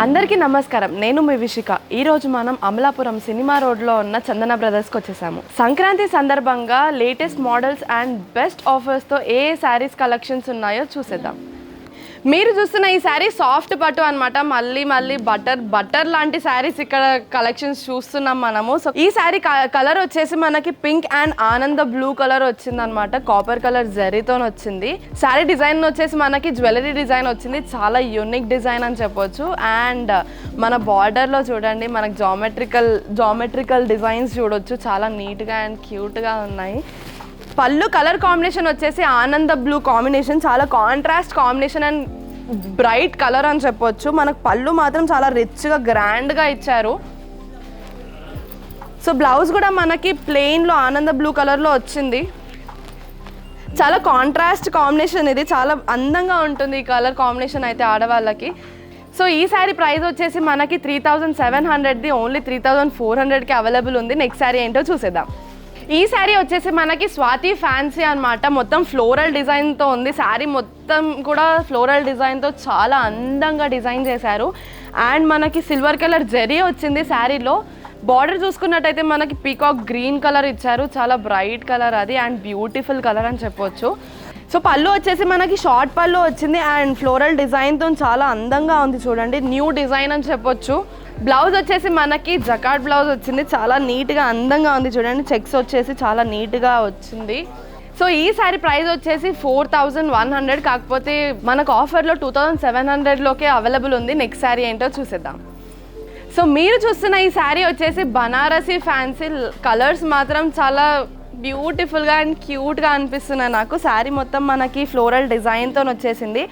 అందరికీ నమస్కారం. నేను మీ విషిక. ఈ రోజు మనం అమలాపురం సినిమా రోడ్లో ఉన్న చందన బ్రదర్స్కి వచ్చేసాము. సంక్రాంతి సందర్భంగా లేటెస్ట్ మోడల్స్ అండ్ బెస్ట్ ఆఫర్స్తో ఏ శారీస్ కలెక్షన్స్ ఉన్నాయో చూసేద్దాం. మీరు చూస్తున్న ఈ శారీ సాఫ్ట్ పట్టు అనమాట. మళ్ళీ బటర్ లాంటి శారీస్ ఇక్కడ కలెక్షన్స్ చూస్తున్నాం మనము. సో ఈ శారీ కలర్ వచ్చేసి మనకి పింక్ అండ్ ఆనంద బ్లూ కలర్ వచ్చింది అనమాట. కాపర్ కలర్ జరీతో వచ్చింది. శారీ డిజైన్ వచ్చేసి మనకి జ్యువెలరీ డిజైన్ వచ్చింది. చాలా యూనిక్ డిజైన్ అని చెప్పొచ్చు. అండ్ మన బార్డర్లో చూడండి, మనకి జామెట్రికల్ డిజైన్స్ చూడొచ్చు. చాలా నీట్గా అండ్ క్యూట్గా ఉన్నాయి. పళ్ళు కలర్ కాంబినేషన్ వచ్చేసి ఆనంద బ్లూ కాంబినేషన్, చాలా contrast combination and bright colour అని చెప్పొచ్చు. మనకు పళ్ళు మాత్రం చాలా రిచ్గా గ్రాండ్గా ఇచ్చారు. సో బ్లౌజ్ కూడా మనకి ప్లెయిన్లో ఆనంద బ్లూ కలర్లో వచ్చింది. చాలా కాంట్రాస్ట్ కాంబినేషన్, ఇది చాలా అందంగా ఉంటుంది ఈ కలర్ కాంబినేషన్ అయితే ఆడవాళ్ళకి. సో ఈ శారీ ప్రైస్ వచ్చేసి మనకి 3700ది ఓన్లీ 3400కి అవైలబుల్ ఉంది. నెక్స్ట్ శారీ ఏంటో చూసేద్దాం. ఈ శారీ వచ్చేసి మనకి స్వాతి ఫ్యాన్సీ అనమాట. మొత్తం ఫ్లోరల్ డిజైన్తో ఉంది. శారీ మొత్తం కూడా ఫ్లోరల్ డిజైన్తో చాలా అందంగా డిజైన్ చేశారు. అండ్ మనకి సిల్వర్ కలర్ జరీ వచ్చింది శారీలో. బార్డర్ చూసుకున్నట్టయితే మనకి పీకాక్ గ్రీన్ కలర్ ఇచ్చారు. చాలా బ్రైట్ కలర్ అది అండ్ బ్యూటిఫుల్ కలర్ అని చెప్పొచ్చు. సో పళ్ళు వచ్చేసి మనకి షార్ట్ పళ్ళు వచ్చింది అండ్ ఫ్లోరల్ డిజైన్తో చాలా అందంగా ఉంది. చూడండి, న్యూ డిజైన్ అని చెప్పొచ్చు. బ్లౌజ్ వచ్చేసి మనకి జకాట్ బ్లౌజ్ వచ్చింది. చాలా నీట్గా అందంగా ఉంది. చూడండి, చెక్స్ వచ్చేసి చాలా నీట్గా వచ్చింది. సో ఈ శారీ ప్రైస్ వచ్చేసి 4100, కాకపోతే మనకు ఆఫర్లో 2700లోకే అవైలబుల్ ఉంది. నెక్స్ట్ శారీ ఏంటో చూసేద్దాం. సో మీరు చూస్తున్న ఈ శారీ వచ్చేసి బనారసి ఫ్యాన్సీ. కలర్స్ మాత్రం చాలా బ్యూటిఫుల్గా అండ్ క్యూట్గా అనిపిస్తున్నాయి నాకు. శారీ మొత్తం మనకి ఫ్లోరల్ డిజైన్తో వచ్చేసింది.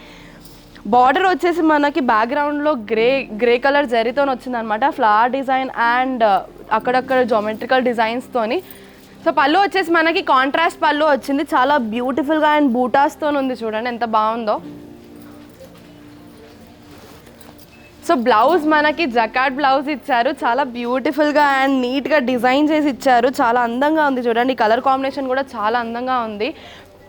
బార్డర్ వచ్చేసి మనకి బ్యాక్గ్రౌండ్లో గ్రే కలర్ జరీతో వచ్చింది అనమాట. ఫ్లవర్ డిజైన్ అండ్ అక్కడక్కడ జామెట్రికల్ డిజైన్స్తోని. సో పళ్ళు వచ్చేసి మనకి కాంట్రాస్ట్ పళ్ళు వచ్చింది. చాలా బ్యూటిఫుల్గా అండ్ బూటాస్తో ఉంది. చూడండి ఎంత బాగుందో. సో బ్లౌజ్ మనకి జకాట్ బ్లౌజ్ ఇచ్చారు. చాలా బ్యూటిఫుల్గా అండ్ నీట్గా డిజైన్ చేసి ఇచ్చారు. చాలా అందంగా ఉంది. చూడండి, కలర్ కాంబినేషన్ కూడా చాలా అందంగా ఉంది.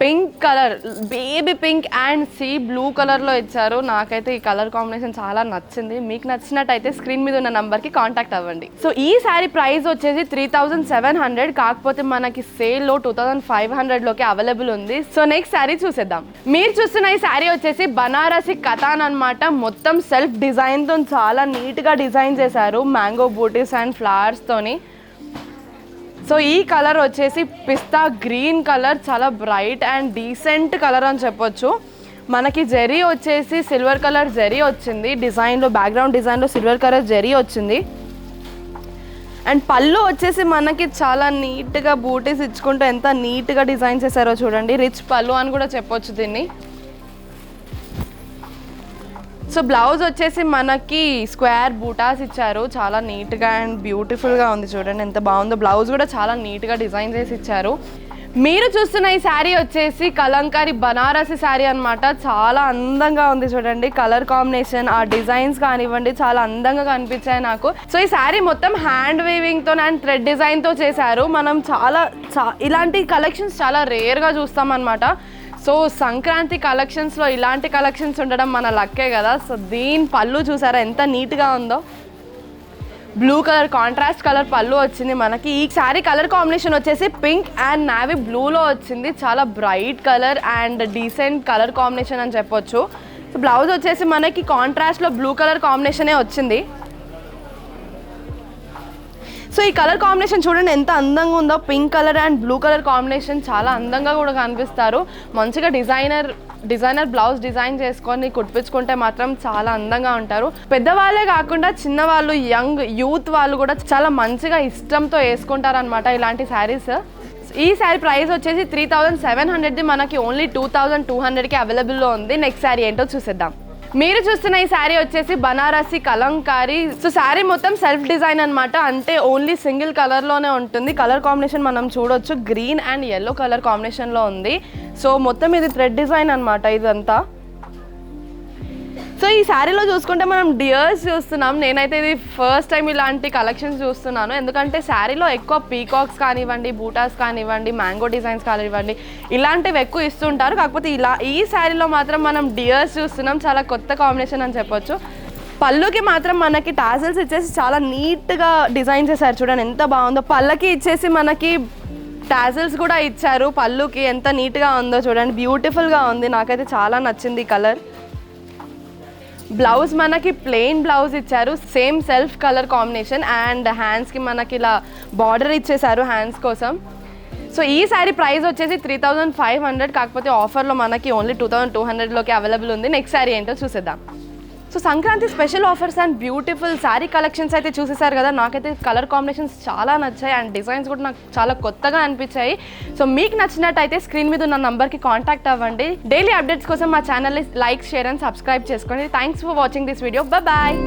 Pink colour, baby pink and sea blue కలర్లో ఇచ్చారు. నాకైతే ఈ కలర్ కాంబినేషన్ చాలా నచ్చింది. మీకు నచ్చినట్టయితే స్క్రీన్ మీద ఉన్న నెంబర్కి కాంటాక్ట్ అవ్వండి. సో ఈ శారీ ప్రైస్ వచ్చేసి 3700, కాకపోతే మనకి సేల్లో 2500లోకి అవైలబుల్ ఉంది. సో నెక్స్ట్ శారీ చూసేద్దాం. మీరు చూస్తున్న ఈ శారీ వచ్చేసి బనారసి కథాన్ అనమాట. మొత్తం సెల్ఫ్ డిజైన్తో చాలా నీట్గా డిజైన్ చేశారు. మ్యాంగో బూటీస్ అండ్ ఫ్లవర్స్తోని. సో ఈ కలర్ వచ్చేసి పిస్తా గ్రీన్ కలర్. చాలా బ్రైట్ అండ్ డీసెంట్ కలర్ అని చెప్పొచ్చు. మనకి జరీ వచ్చేసి సిల్వర్ కలర్ జరీ వచ్చింది. డిజైన్లో బ్యాక్గ్రౌండ్ డిజైన్లో సిల్వర్ కలర్ జరీ వచ్చింది. అండ్ పళ్ళు వచ్చేసి మనకి చాలా నీట్గా బూటీస్ ఇచ్చుకుంటూ ఎంత నీట్గా డిజైన్ చేశారో చూడండి. రిచ్ పళ్ళు అని కూడా చెప్పొచ్చు దీన్ని. సో బ్లౌజ్ వచ్చేసి మనకి స్క్వేర్ బూటాస్ ఇచ్చారు. చాలా నీట్గా అండ్ బ్యూటిఫుల్గా ఉంది. చూడండి ఎంత బాగుందో. బ్లౌజ్ కూడా చాలా నీట్గా డిజైన్ చేసి ఇచ్చారు. మీరు చూస్తున్న ఈ శారీ వచ్చేసి కలంకారీ బనారసి శారీ అనమాట. చాలా అందంగా ఉంది. చూడండి, కలర్ కాంబినేషన్, ఆ డిజైన్స్ కానివ్వండి, చాలా అందంగా కనిపించాయి నాకు. సో ఈ శారీ మొత్తం హ్యాండ్ వీవింగ్తో అండ్ థ్రెడ్ డిజైన్తో చేశారు. మనం ఇలాంటి కలెక్షన్స్ చాలా రేర్గా చూస్తాం అనమాట. సో సంక్రాంతి కలెక్షన్స్లో ఇలాంటి కలెక్షన్స్ ఉండడం మన లక్కే కదా. సో దీని పళ్ళు చూసారా ఎంత నీట్గా ఉందో. బ్లూ కలర్ కాంట్రాస్ట్ కలర్ పళ్ళు వచ్చింది మనకి. ఈ శారీ కలర్ కాంబినేషన్ వచ్చేసి పింక్ అండ్ నావీ బ్లూలో వచ్చింది. చాలా bright colour and decent colour combination అని చెప్పొచ్చు. సో బ్లౌజ్ వచ్చేసి మనకి కాంట్రాస్ట్లో బ్లూ కలర్ కాంబినేషనే వచ్చింది. సో ఈ కలర్ కాంబినేషన్ చూడండి ఎంత అందంగా ఉందో. Pink colour and blue colour combination చాలా అందంగా కూడా కనిపిస్తారు. మంచిగా డిజైనర్ బ్లౌజ్ డిజైన్ చేసుకొని కుట్టించుకుంటే మాత్రం చాలా అందంగా ఉంటారు. పెద్దవాళ్ళే కాకుండా చిన్నవాళ్ళు, యూత్ వాళ్ళు కూడా చాలా మంచిగా ఇష్టంతో వేసుకుంటారు అనమాట ఇలాంటి శారీస్. ఈ శారీ ప్రైస్ వచ్చేసి 3700ది మనకి ఓన్లీ 2200కి అవైలబుల్లో ఉంది. నెక్స్ట్ శారీ ఏంటో చూసేద్దాం. మీరు చూస్తున్న ఈ శారీ వచ్చేసి బనారసి కలంకారీ. సో శారీ మొత్తం సెల్ఫ్ డిజైన్ అనమాట. అంటే ఓన్లీ సింగిల్ కలర్లోనే ఉంటుంది. కలర్ కాంబినేషన్ మనం చూడొచ్చు, గ్రీన్ అండ్ ఎల్లో కలర్ కాంబినేషన్లో ఉంది. సో మొత్తం ఇది థ్రెడ్ డిజైన్ అనమాట ఇదంతా. సో ఈ శారీలో చూసుకుంటే మనం డియర్స్ చూస్తున్నాం. నేనైతే ఇది ఫస్ట్ టైం ఇలాంటి కలెక్షన్స్ చూస్తున్నాను. ఎందుకంటే శారీలో ఎక్కువ పీకాక్స్ కానివ్వండి, బూటాస్ కానివ్వండి, మ్యాంగో డిజైన్స్ కానివ్వండి, ఇలాంటివి ఎక్కువ ఇస్తుంటారు. కాకపోతే ఈ శారీలో మాత్రం మనం డియర్స్ చూస్తున్నాం. చాలా కొత్త కాంబినేషన్ అని చెప్పొచ్చు. పళ్ళుకి మాత్రం మనకి టాజిల్స్ ఇచ్చేసి చాలా నీట్గా డిజైన్ చేశారు, చూడండి ఎంత బాగుందో. పళ్ళకి ఇచ్చేసి మనకి టాజిల్స్ కూడా ఇచ్చారు, పళ్ళుకి ఎంత నీట్గా ఉందో చూడండి, బ్యూటిఫుల్గా ఉంది. నాకైతే చాలా నచ్చింది ఈ కలర్. బ్లౌజ్ మనకి ప్లెయిన్ బ్లౌజ్ ఇచ్చారు, same self colour combination. And హ్యాండ్స్కి మనకి ఇలా బార్డర్ ఇచ్చేసారు హ్యాండ్స్ కోసం. సో ఈ శారీ ప్రైస్ వచ్చేసి 3500, కాకపోతే ఆఫర్లో మనకి ఓన్లీ 2200లోకి అవైలబుల్ ఉంది. నెక్స్ట్ శారీ ఏంటో చూసేద్దాం. So Sankranti special offers and beautiful sari collections అయితే చూసేసారు కదా. నాకైతే కలర్ కాంబినేషన్స్ చాలా నచ్చాయి అండ్ డిజైన్స్ కూడా నాకు చాలా కొత్తగా అనిపించాయి. సో మీకు నచ్చినట్టయితే స్క్రీన్ మీద ఉన్న నంబర్కి కాంటాక్ట్ అవ్వండి. డైలీ అప్డేట్స్ కోసం మా ఛానల్ని లైక్, షేర్ అండ్ సబ్స్క్రైబ్ చేసుకోండి. Thanks for watching this video. Bye.